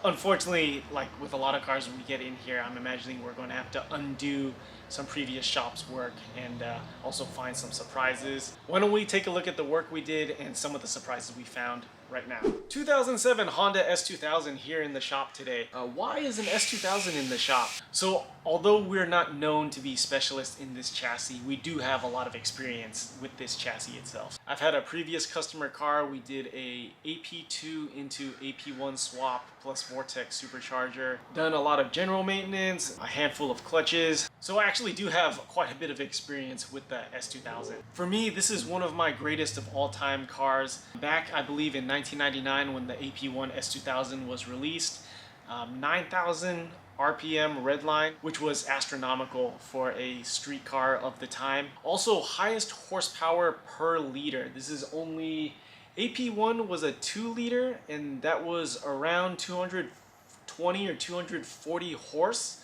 Unfortunately, like with a lot of cars when we get in here, I'm imagining we're going to have to undo some previous shop's work and also find some surprises. Why don't we take a look at the work we did and some of the surprises we found right now. 2007 Honda S2000 here in the shop today. Why is an S2000 in the shop? So although we're not known to be specialists in this chassis, we do have a lot of experience with this chassis itself. I've had a previous customer car. We did a AP2 into AP1 swap plus Vortex supercharger. Done a lot of general maintenance, a handful of clutches. So I actually do have quite a bit of experience with the S2000. For me, this is one of my greatest of all time cars. Back, I believe in 1999 when the AP1 S2000 was released, 9,000 RPM redline, which was astronomical for a street car of the time. Also, highest horsepower per liter. This is only, AP1 was a 2-liter, and that was around 220 or 240 horse.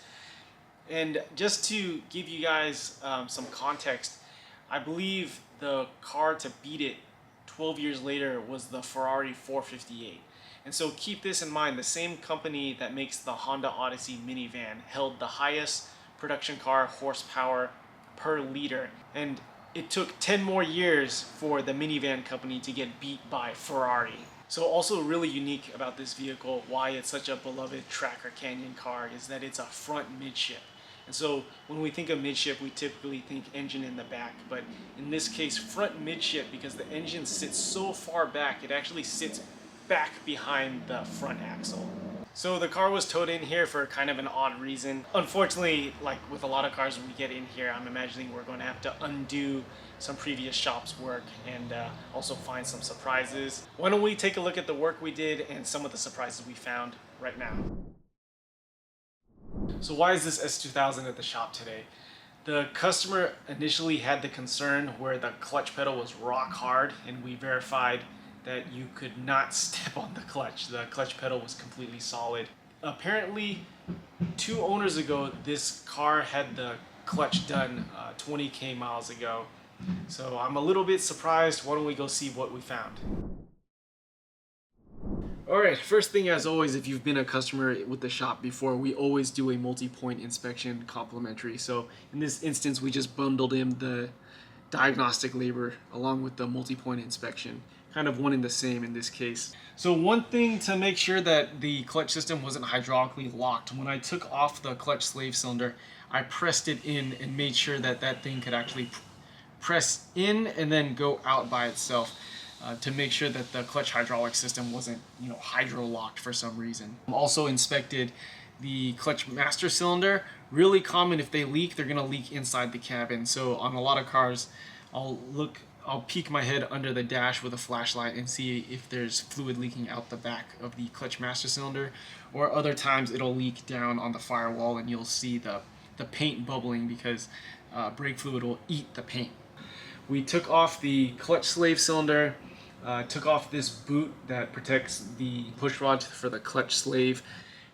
And just to give you guys some context, I believe the car to beat it 12 years later was the Ferrari 458. And so keep this in mind, the same company that makes the Honda Odyssey minivan held the highest production car horsepower per liter. And it took 10 more years for the minivan company to get beat by Ferrari. So also really unique about this vehicle, why it's such a beloved tracker canyon car, is that it's a front midship. And so when we think of midship, we typically think engine in the back, but in this case, front midship, because the engine sits so far back, it actually sits back behind the front axle. So the car was towed in here for kind of an odd reason. Unfortunately, like with a lot of cars when we get in here, I'm imagining we're going to have to undo some previous shop's work and also find some surprises. Why don't we take a look at the work we did and some of the surprises we found right now. So why is this S2000 at the shop today? The customer initially had the concern where the clutch pedal was rock hard, and we verified that you could not step on the clutch. The clutch pedal was completely solid. Apparently, 2 owners ago, this car had the clutch done 20k miles ago. So I'm a little bit surprised. Why don't we go see what we found? Alright, first thing as always, if you've been a customer with the shop before, we always do a multi-point inspection complimentary. So in this instance, we just bundled in the diagnostic labor along with the multi-point inspection. Kind of one and the same in this case. So one thing to make sure that the clutch system wasn't hydraulically locked, when I took off the clutch slave cylinder, I pressed it in and made sure that that thing could actually press in and then go out by itself. To make sure that the clutch hydraulic system wasn't, hydro locked for some reason. Also inspected the clutch master cylinder. Really common, if they leak, they're gonna leak inside the cabin. So on a lot of cars, I'll peek my head under the dash with a flashlight and see if there's fluid leaking out the back of the clutch master cylinder. Or other times it'll leak down on the firewall and you'll see the paint bubbling because brake fluid will eat the paint. We took off the clutch slave cylinder, took off this boot that protects the push rod for the clutch slave,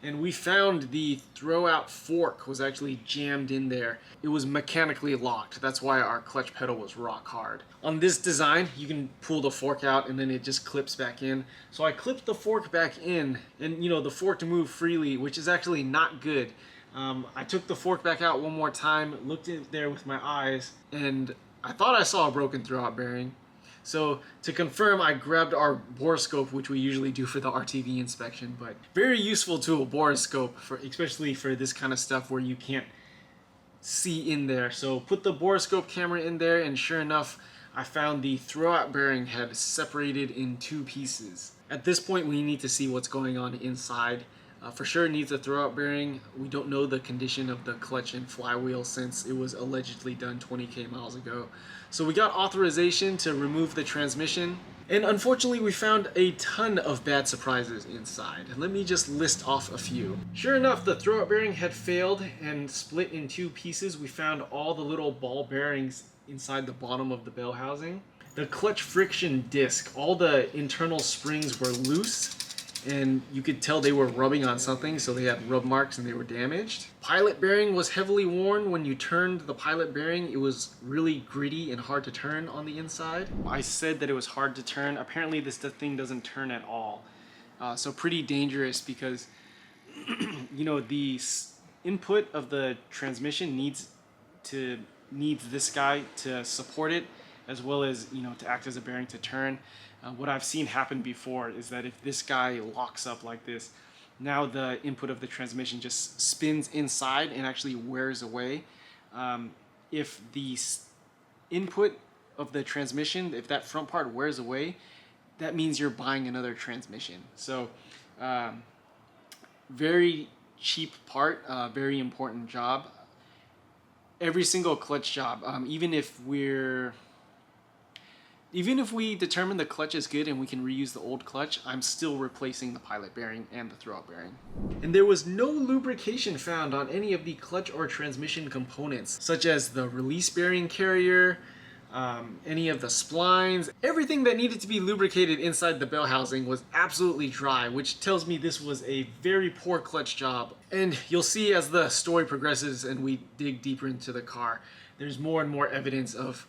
and we found the throwout fork was actually jammed in there. It was mechanically locked. That's why our clutch pedal was rock hard. On this design, you can pull the fork out and then it just clips back in. So I clipped the fork back in, and the fork to move freely, which is actually not good. I took the fork back out one more time, looked in there with my eyes, and I thought I saw a broken throwout bearing. So to confirm, I grabbed our borescope, which we usually do for the RTV inspection, but very useful tool, borescope, especially for this kind of stuff where you can't see in there. So put the borescope camera in there, and sure enough, I found the throwout bearing had separated in 2 pieces. At this point, we need to see what's going on inside. For sure it needs a throwout bearing. We don't know the condition of the clutch and flywheel since it was allegedly done 20k miles ago. So we got authorization to remove the transmission. And unfortunately we found a ton of bad surprises inside. Let me just list off a few. Sure enough, the throwout bearing had failed and split in 2 pieces. We found all the little ball bearings inside the bottom of the bell housing. The clutch friction disc, all the internal springs were loose, and you could tell they were rubbing on something, so they had rub marks and they were damaged. Pilot bearing was heavily worn. When you turned the pilot bearing, it was really gritty and hard to turn on the inside. I said that it was hard to turn. Apparently this thing doesn't turn at all. So pretty dangerous, because the input of the transmission needs this guy to support it, as well as to act as a bearing to turn. What I've seen happen before is that if this guy locks up like this, now the input of the transmission just spins inside and actually wears away. If the input of the transmission, if that front part wears away, that means you're buying another transmission. So very cheap part, very important job. Every single clutch job, even if we determine the clutch is good and we can reuse the old clutch, I'm still replacing the pilot bearing and the throwout bearing. And there was no lubrication found on any of the clutch or transmission components, such as the release bearing carrier, any of the splines. Everything that needed to be lubricated inside the bell housing was absolutely dry, which tells me this was a very poor clutch job. And you'll see as the story progresses and we dig deeper into the car, there's more and more evidence of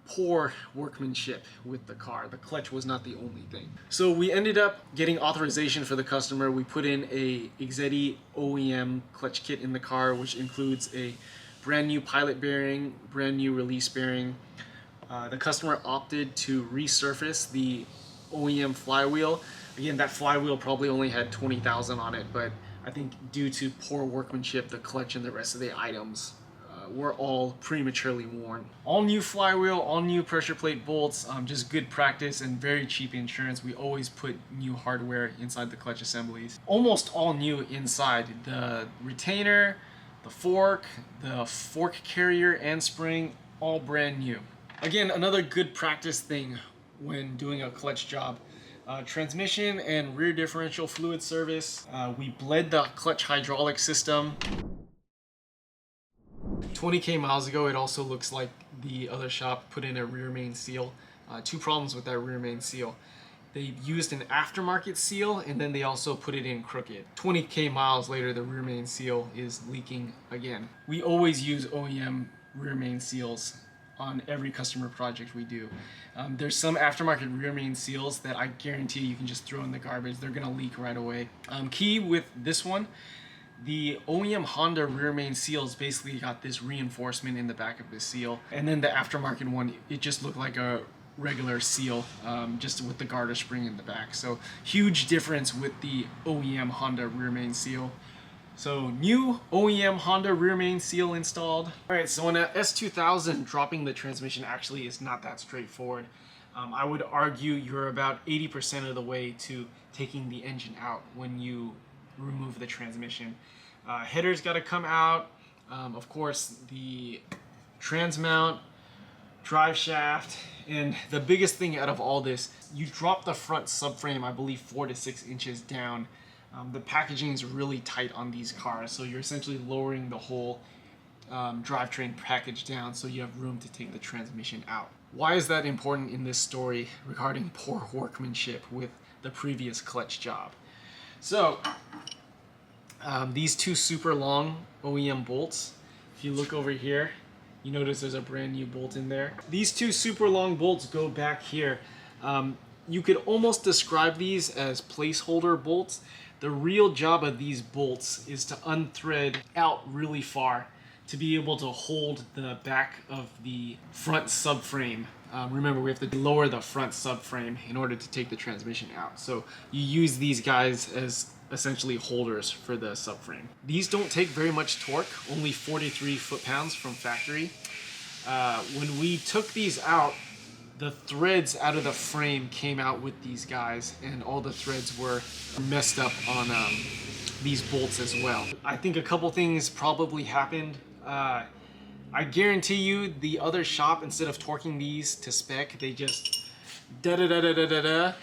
poor workmanship with the car. The clutch was not the only thing. So we ended up getting authorization for the customer. We put in a Exedi OEM clutch kit in the car, which includes a brand new pilot bearing, brand new release bearing. The customer opted to resurface the OEM flywheel. Again, that flywheel probably only had 20,000 on it, but I think due to poor workmanship, the clutch and the rest of the items were all prematurely worn. All new flywheel, all new pressure plate bolts, just good practice and very cheap insurance. We always put new hardware inside the clutch assemblies. Almost all new inside. The retainer, the fork carrier and spring, all brand new. Again, another good practice thing when doing a clutch job. Transmission and rear differential fluid service. We bled the clutch hydraulic system. 20K miles ago, it also looks like the other shop put in a rear main seal. Two problems with that rear main seal. They used an aftermarket seal and then they also put it in crooked. 20K miles later, the rear main seal is leaking again. We always use OEM rear main seals on every customer project we do. There's some aftermarket rear main seals that I guarantee you can just throw in the garbage. They're gonna leak right away. Key with this one, the OEM Honda rear main seals basically got this reinforcement in the back of the seal. And then the aftermarket one, it just looked like a regular seal, just with the garter spring in the back. So huge difference with the OEM Honda rear main seal. So new OEM Honda rear main seal installed. All right, so on a S2000, dropping the transmission actually is not that straightforward. I would argue you're about 80% of the way to taking the engine out when you remove the transmission. Header's got to come out. Of course, the trans mount, drive shaft, and the biggest thing out of all this, you drop the front subframe, I believe 4 to 6 inches down. The packaging is really tight on these cars, so you're essentially lowering the whole drivetrain package down so you have room to take the transmission out. Why is that important in this story regarding poor workmanship with the previous clutch job? So these two super long OEM bolts, if you look over here, you notice there's a brand new bolt in there. These two super long bolts go back here. You could almost describe these as placeholder bolts. The real job of these bolts is to unthread out really far to be able to hold the back of the front subframe. Remember, we have to lower the front subframe in order to take the transmission out. So you use these guys as essentially holders for the subframe. These don't take very much torque, only 43 foot-pounds from factory. When we took these out, the threads out of the frame came out with these guys, and all the threads were messed up on these bolts as well. I think a couple things probably happened. I guarantee you the other shop, instead of torquing these to spec, they just da-da-da-da-da-da-da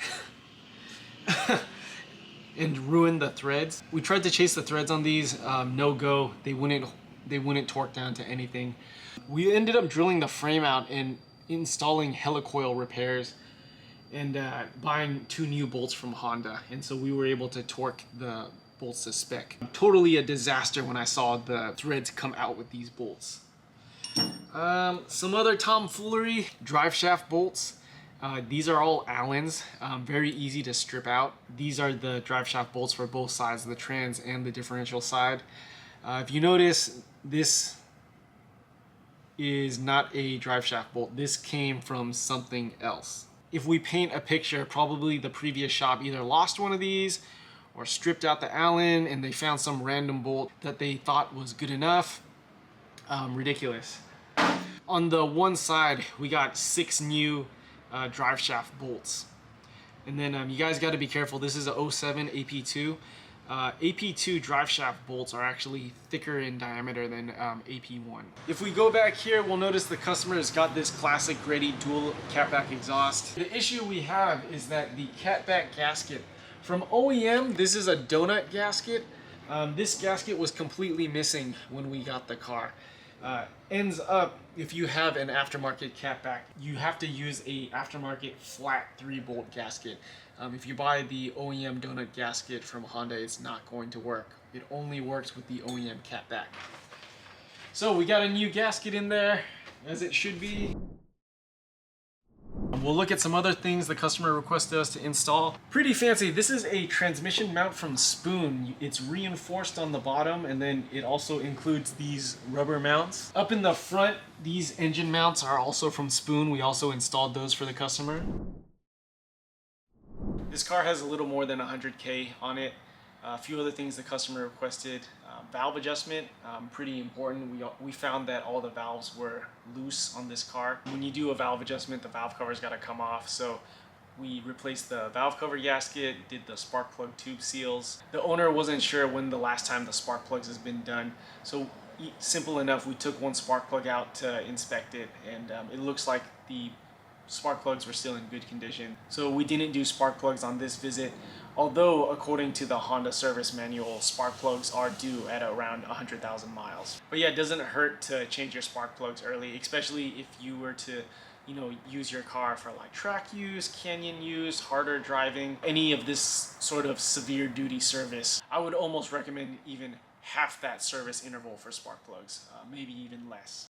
and ruined the threads. We tried to chase the threads on these, no go. They wouldn't torque down to anything. We ended up drilling the frame out and installing helicoil repairs and buying 2 new bolts from Honda, and so we were able to torque the bolts to spec. Totally a disaster when I saw the threads come out with these bolts. Some other tomfoolery, drive shaft bolts. These are all Allens, very easy to strip out. These are the drive shaft bolts for both sides, the trans and the differential side. If you notice, this is not a drive shaft bolt. This came from something else. If we paint a picture, probably the previous shop either lost one of these or stripped out the Allen and they found some random bolt that they thought was good enough. Ridiculous. On the one side, we got 6 new drive shaft bolts. And then you guys got to be careful. This is a 07 AP2. AP2 drive shaft bolts are actually thicker in diameter than AP1. If we go back here, we'll notice the customer has got this classic Grady dual catback exhaust. The issue we have is that the catback gasket from OEM, this is a donut gasket. This gasket was completely missing when we got the car. Ends up, if you have an aftermarket catback, you have to use a aftermarket flat 3-bolt gasket. If you buy the OEM donut gasket from Honda, it's not going to work. It only works with the OEM catback. So we got a new gasket in there, as it should be. We'll look at some other things the customer requested us to install. Pretty fancy. This is a transmission mount from Spoon. It's reinforced on the bottom, and then it also includes these rubber mounts. Up in the front, these engine mounts are also from Spoon. We also installed those for the customer. This car has a little more than 100K on it. A few other things the customer requested. Valve adjustment, pretty important. We found that all the valves were loose on this car. When you do a valve adjustment, the valve cover's got to come off. So we replaced the valve cover gasket, did the spark plug tube seals. The owner wasn't sure when the last time the spark plugs has been done. So simple enough, we took one spark plug out to inspect it, and it looks like the spark plugs were still in good condition. So we didn't do spark plugs on this visit, although according to the Honda service manual, spark plugs are due at around 100,000 miles. But yeah, it doesn't hurt to change your spark plugs early, especially if you were to, you know, use your car for like track use, canyon use, harder driving, any of this sort of severe duty service. I would almost recommend even half that service interval for spark plugs, maybe even less.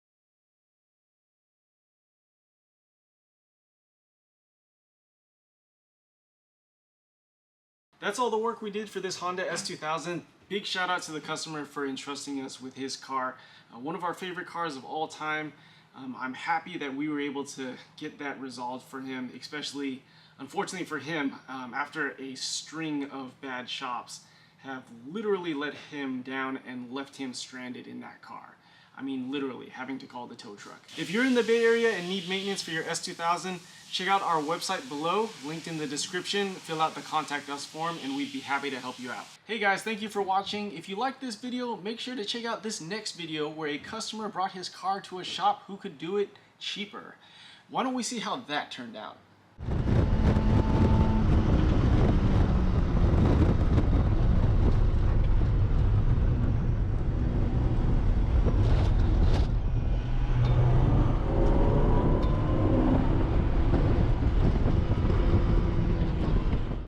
That's all the work we did for this Honda S2000. Big shout out to the customer for entrusting us with his car. One of our favorite cars of all time. I'm happy that we were able to get that resolved for him, especially, unfortunately for him, after a string of bad shops have literally let him down and left him stranded in that car. I mean, literally, having to call the tow truck. If you're in the Bay Area and need maintenance for your S2000, check out our website below, linked in the description. Fill out the Contact Us form, and we'd be happy to help you out. Hey guys, thank you for watching. If you liked this video, make sure to check out this next video where a customer brought his car to a shop who could do it cheaper. Why don't we see how that turned out?